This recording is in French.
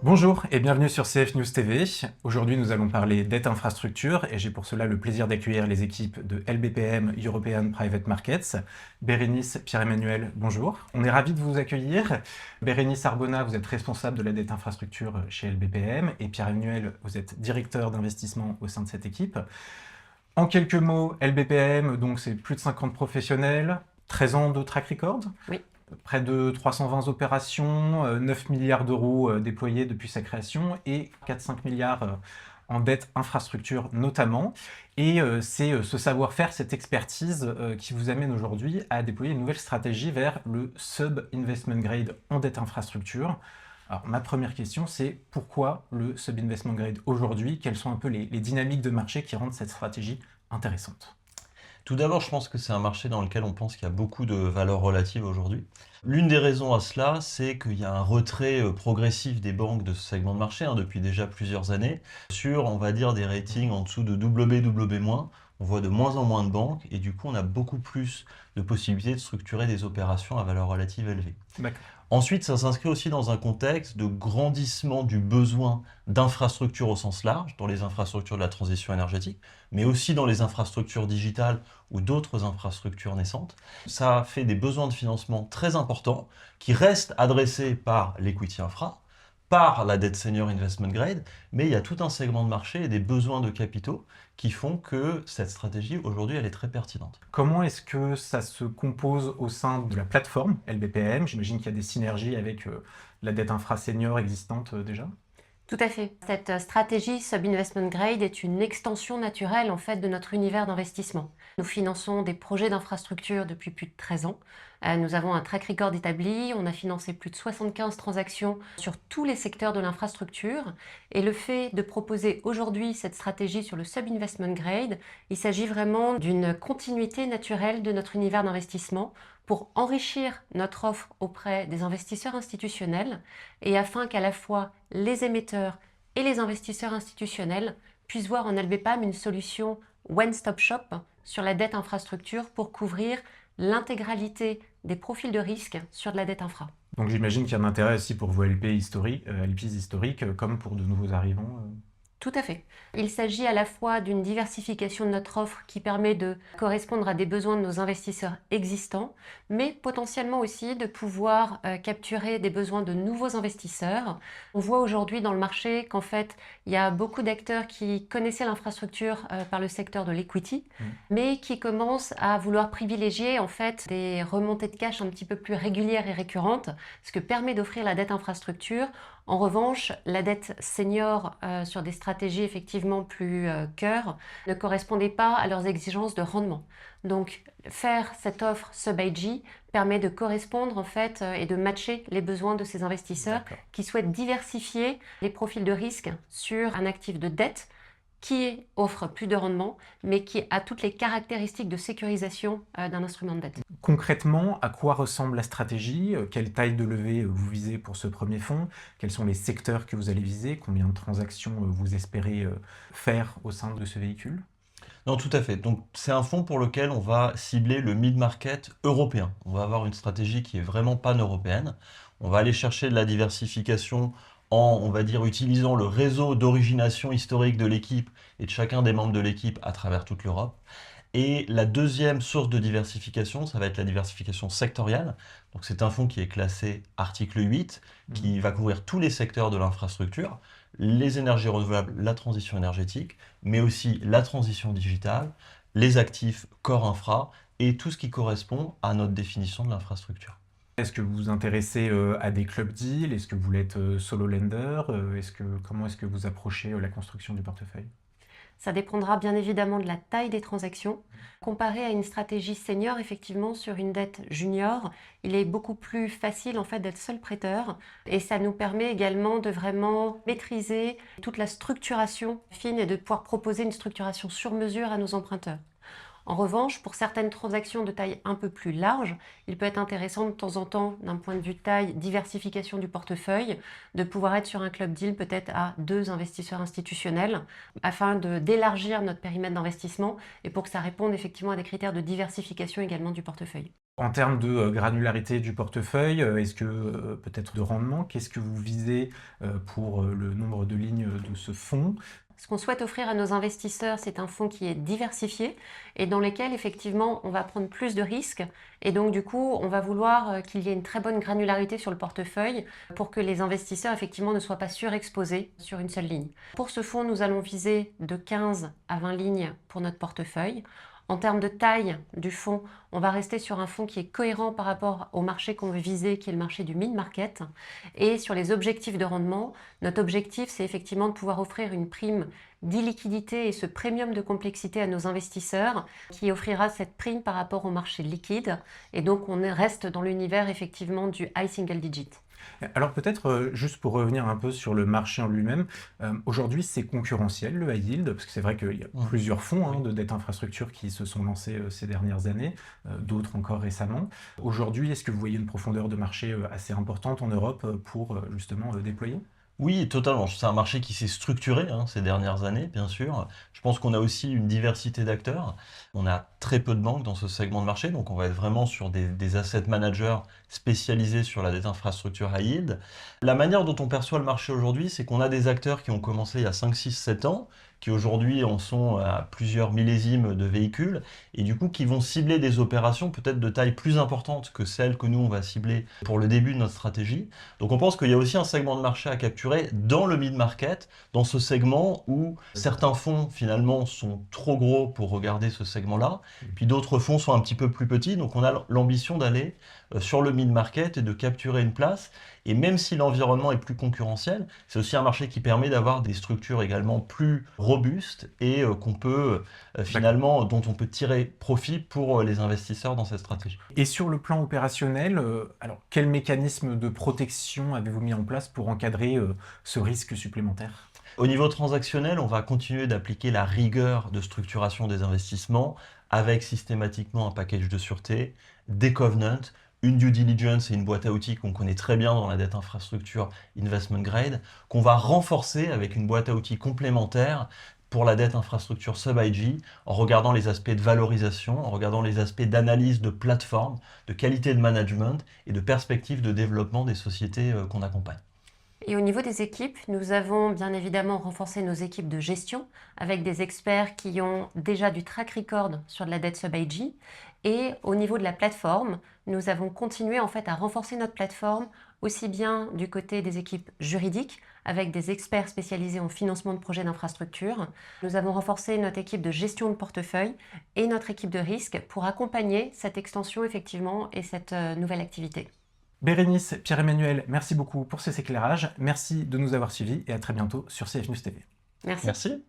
Bonjour et bienvenue sur CF News TV. Aujourd'hui, nous allons parler dette infrastructure et j'ai pour cela le plaisir d'accueillir les équipes de LBPM European Private Markets. Bérénice, Pierre-Emmanuel, bonjour. On est ravis de vous accueillir. Bérénice Arbona, vous êtes responsable de la dette infrastructure chez LBPM et Pierre-Emmanuel, vous êtes directeur d'investissement au sein de cette équipe. En quelques mots, LBPM, donc c'est plus de 50 professionnels, 13 ans de track record. Oui. Près de 320 opérations, 9 milliards d'euros déployés depuis sa création et 4-5 milliards en dette infrastructure notamment. Et c'est ce savoir-faire, cette expertise qui vous amène aujourd'hui à déployer une nouvelle stratégie vers le sub-investment grade en dette infrastructure. Alors ma première question, c'est pourquoi le sub-investment grade aujourd'hui? Quelles sont un peu les dynamiques de marché qui rendent cette stratégie intéressante? Tout d'abord, je pense que c'est un marché dans lequel on pense qu'il y a beaucoup de valeurs relatives aujourd'hui. L'une des raisons à cela, c'est qu'il y a un retrait progressif des banques de ce segment de marché depuis déjà plusieurs années sur, on va dire, des ratings en dessous de BB-. On voit de moins en moins de banques et du coup, on a beaucoup plus de possibilités de structurer des opérations à valeur relative élevée. D'accord. Ensuite, ça s'inscrit aussi dans un contexte de grandissement du besoin d'infrastructures au sens large, dans les infrastructures de la transition énergétique, mais aussi dans les infrastructures digitales ou d'autres infrastructures naissantes. Ça fait des besoins de financement très importants qui restent adressés par l'equity infra, par la dette senior investment grade, mais il y a tout un segment de marché et des besoins de capitaux qui font que cette stratégie, aujourd'hui, elle est très pertinente. Comment est-ce que ça se compose au sein de la plateforme LBPM? J'imagine qu'il y a des synergies avec la dette infra senior existante déjà. Tout à fait. Cette stratégie Sub-Investment Grade est une extension naturelle en fait de notre univers d'investissement. Nous finançons des projets d'infrastructure depuis plus de 13 ans. Nous avons un track record établi, on a financé plus de 75 transactions sur tous les secteurs de l'infrastructure. Et le fait de proposer aujourd'hui cette stratégie sur le Sub-Investment Grade, il s'agit vraiment d'une continuité naturelle de notre univers d'investissement pour enrichir notre offre auprès des investisseurs institutionnels et afin qu'à la fois les émetteurs et les investisseurs institutionnels puissent voir en LBPAM une solution one-stop shop sur la dette infrastructure pour couvrir l'intégralité des profils de risque sur de la dette infra. Donc j'imagine qu'il y a un intérêt aussi pour vos LPs historiques comme pour de nouveaux arrivants. Tout à fait. Il s'agit à la fois d'une diversification de notre offre qui permet de correspondre à des besoins de nos investisseurs existants, mais potentiellement aussi de pouvoir capturer des besoins de nouveaux investisseurs. On voit aujourd'hui dans le marché qu'en fait, il y a beaucoup d'acteurs qui connaissaient l'infrastructure par le secteur de l'equity, mais qui commencent à vouloir privilégier en fait des remontées de cash un petit peu plus régulières et récurrentes, ce que permet d'offrir la dette infrastructure. En revanche, la dette senior sur des stratégies effectivement plus cœur ne correspondait pas à leurs exigences de rendement. Donc, faire cette offre sub-IG permet de correspondre en fait et de matcher les besoins de ces investisseurs qui souhaitent diversifier les profils de risque sur un actif de dette qui offre plus de rendement, mais qui a toutes les caractéristiques de sécurisation d'un instrument de dette. Concrètement, à quoi ressemble la stratégie? Quelle taille de levée vous visez pour ce premier fonds? Quels sont les secteurs que vous allez viser? Combien de transactions vous espérez faire au sein de ce véhicule? Non, tout à fait. Donc, c'est un fonds pour lequel on va cibler le mid-market européen. On va avoir une stratégie qui est vraiment pan-européenne. On va aller chercher de la diversification en, on va dire, utilisant le réseau d'origination historique de l'équipe et de chacun des membres de l'équipe à travers toute l'Europe. Et la deuxième source de diversification, ça va être la diversification sectorielle. Donc, c'est un fonds qui est classé article 8, qui va couvrir tous les secteurs de l'infrastructure, les énergies renouvelables, la transition énergétique, mais aussi la transition digitale, les actifs corps infra et tout ce qui correspond à notre définition de l'infrastructure. Est-ce que vous vous intéressez à des club deals? Est-ce que vous voulez être solo lender? Comment est-ce que vous approchez la construction du portefeuille? Ça dépendra bien évidemment de la taille des transactions. Comparé à une stratégie senior, effectivement, sur une dette junior, il est beaucoup plus facile en fait d'être seul prêteur et ça nous permet également de vraiment maîtriser toute la structuration fine et de pouvoir proposer une structuration sur mesure à nos emprunteurs. En revanche, pour certaines transactions de taille un peu plus large, il peut être intéressant de temps en temps, d'un point de vue taille, diversification du portefeuille, de pouvoir être sur un club deal peut-être à 2 investisseurs institutionnels, afin d'élargir notre périmètre d'investissement et pour que ça réponde effectivement à des critères de diversification également du portefeuille. En termes de granularité du portefeuille, est-ce que peut-être de rendement, qu'est-ce que vous visez pour le nombre de lignes de ce fonds? Ce qu'on souhaite offrir à nos investisseurs, c'est un fonds qui est diversifié et dans lequel, effectivement, on va prendre plus de risques. Et donc, du coup, on va vouloir qu'il y ait une très bonne granularité sur le portefeuille pour que les investisseurs, effectivement, ne soient pas surexposés sur une seule ligne. Pour ce fonds, nous allons viser de 15 à 20 lignes pour notre portefeuille. En termes de taille du fonds, on va rester sur un fonds qui est cohérent par rapport au marché qu'on veut viser, qui est le marché du mid-market. Et sur les objectifs de rendement, notre objectif, c'est effectivement de pouvoir offrir une prime d'illiquidité et ce premium de complexité à nos investisseurs qui offrira cette prime par rapport au marché liquide. Et donc, on reste dans l'univers effectivement du high single digit. Alors peut-être, juste pour revenir un peu sur le marché en lui-même, aujourd'hui c'est concurrentiel le high yield, parce que c'est vrai qu'il y a plusieurs fonds de dette infrastructure qui se sont lancés ces dernières années, d'autres encore récemment. Aujourd'hui, est-ce que vous voyez une profondeur de marché assez importante en Europe pour justement déployer? Oui, totalement. C'est un marché qui s'est structuré ces dernières années, bien sûr. Je pense qu'on a aussi une diversité d'acteurs. On a très peu de banques dans ce segment de marché, donc on va être vraiment sur des asset managers spécialisés sur la dette infrastructure high yield. La manière dont on perçoit le marché aujourd'hui, c'est qu'on a des acteurs qui ont commencé il y a 5, 6, 7 ans, qui aujourd'hui en sont à plusieurs millésimes de véhicules, et du coup qui vont cibler des opérations peut-être de taille plus importante que celles que nous on va cibler pour le début de notre stratégie. Donc on pense qu'il y a aussi un segment de marché à capturer dans le mid-market, dans ce segment où certains fonds finalement sont trop gros pour regarder ce segment-là, puis d'autres fonds sont un petit peu plus petits, donc on a l'ambition d'aller sur le mid-market et de capturer une place. Et même si l'environnement est plus concurrentiel, c'est aussi un marché qui permet d'avoir des structures également plus robustes et qu'on peut finalement, dont on peut tirer profit pour les investisseurs dans cette stratégie. Et sur le plan opérationnel, alors quel mécanisme de protection avez-vous mis en place pour encadrer ce risque supplémentaire? Au niveau transactionnel, on va continuer d'appliquer la rigueur de structuration des investissements avec systématiquement un package de sûreté, des covenants, une due diligence et une boîte à outils qu'on connaît très bien dans la dette infrastructure investment grade, qu'on va renforcer avec une boîte à outils complémentaire pour la dette infrastructure sub-IG, en regardant les aspects de valorisation, en regardant les aspects d'analyse de plateforme, de qualité de management et de perspective de développement des sociétés qu'on accompagne. Et au niveau des équipes, nous avons bien évidemment renforcé nos équipes de gestion avec des experts qui ont déjà du track record sur de la dette sub-IG. Et au niveau de la plateforme, nous avons continué en fait à renforcer notre plateforme aussi bien du côté des équipes juridiques avec des experts spécialisés en financement de projets d'infrastructure. Nous avons renforcé notre équipe de gestion de portefeuille et notre équipe de risque pour accompagner cette extension effectivement et cette nouvelle activité. Bérénice, Pierre-Emmanuel, merci beaucoup pour ces éclairages. Merci de nous avoir suivis et à très bientôt sur CF News TV. Merci. Merci.